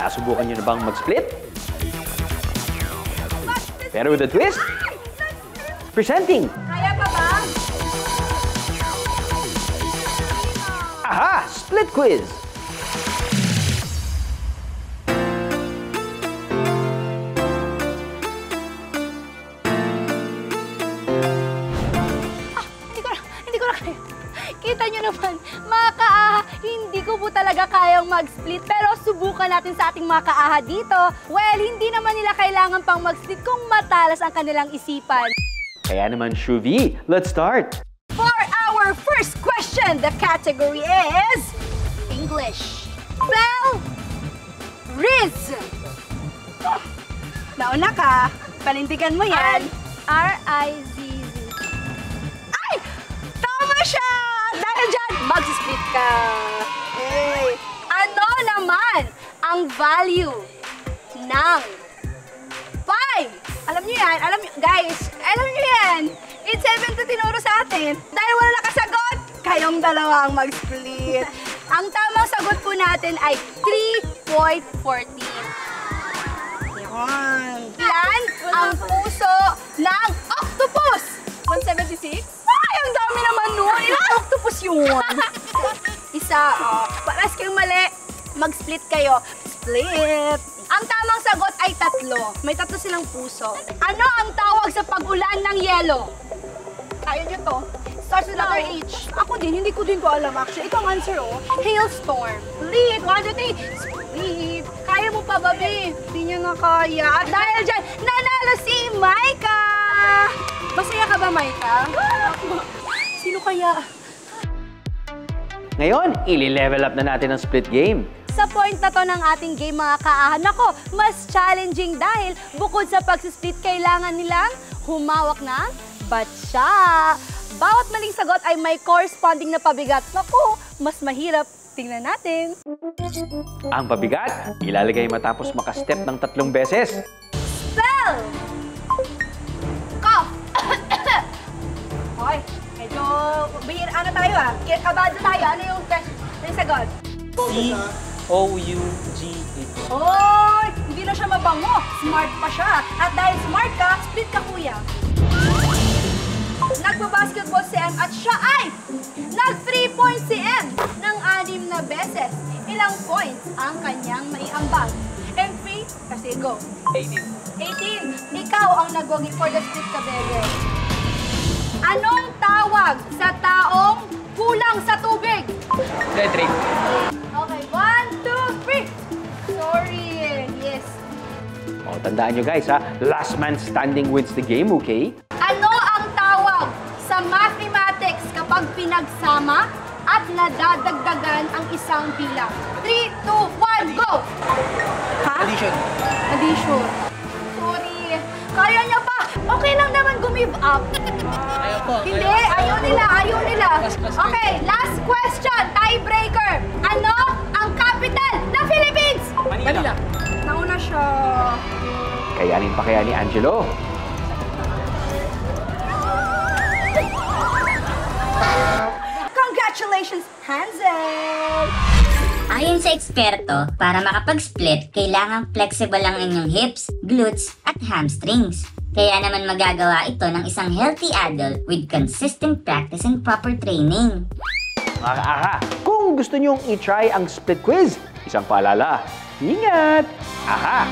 Nasubukan nyo na bang mag-split? Pero with a twist, presenting Kaya pa ba? Aha! Split Quiz! Hindi ko na kaya. Kita nyo naman, mga kaaha, hindi ko po talaga kayang mag-split. Pero subukan natin sa ating mga kaaha dito. Well, hindi naman nila kailangan pang mag-split kung matalas ang kanilang isipan. Kaya naman, Shuvi, let's start! For our first question, the category is English. Spell Riz. Nauna ka. Panindigan mo yan. R-I-Z-Z. Ay! Tama siya! Dahil dyan, mag-split ka. Hey. Ano naman ang value ng 5? Alam niyo yan? Guys, alam niyo yan? It's 7 to tinuro sa atin. Dahil wala nakasagot, kayong dalawa ang mag-split. Ang tamang sagot po natin ay 3.14. Yan. Yan ang puso ng octopus. 176? Ay, ang dami naman nun. Ilang octopus yun? Isa. Paras kayong mali. Mag-split kayo. Split. Ang tamang sagot ay 3. May 3 silang puso. Ano ang tawag sa pag-ulan ng yelo? Kaya nyo to. Starts with letter H. Ako din, hindi ko alam actually. Ito ang answer, oh. Hailstorm. Split. 1, 2, 3. Split. Kaya mo pa, babe? Hindi nyo na kaya. At dahil dyan, nanalo si Maika! Masaya ka ba, Maika? Sino kaya? Ngayon, ili-level up na natin ang split game. Sa point na to ng ating game, mga kaahan, ako, mas challenging dahil bukod sa pagsisplit, kailangan nilang humawak ng batsa. Bawat maling sagot ay may corresponding na pabigat. Naku, mas mahirap. Tingnan natin. Ang pabigat, ilalagay matapos makastep ng 3 beses. Spell! Cough! Hoy, medyo ano tayo ah. Kabado tayo. Ano yung sagot? C-O-U-G-E. Hoy! Hindi na siya mabango. Smart pa siya. At dahil smart ka, split ka, kuya. Nagbabasketball si M at siya ay nag-3 points si M ng 6 na beses. Ilang points ang kanyang maiambag? M3, kasi go. 18. Ikaw ang nagwagi for the split ka, bebe. Anong tawag sa taong kulang sa tubig? Cedric. Okay, 1, 2, 3. Sorry. Yes. O, tandaan nyo guys ha, last man standing wins the game, okay? Ano ang tawag sa mathematics kapag pinagsama at nadadagdagan ang isang bilang? 3, 2, 1, go! Ha? Addition. Addition. Sorry. Kaya niya pa. Okay lang naman give up. Ayaw po. Hindi, ayaw nila. Okay, last question, tiebreaker. Ano ang capital ng Philippines? Manila. Nauna siya. Kayanin pa kaya ni Angelo. Congratulations, Hansel! Ayon sa eksperto, para makapag-split, kailangang flexible ang inyong hips, glutes, at hamstrings. Kaya naman magagawa ito ng isang healthy adult with consistent practice and proper training. Mga ka-aha, kung gusto nyong i-try ang split quiz, isang paalala, ingat! Aha!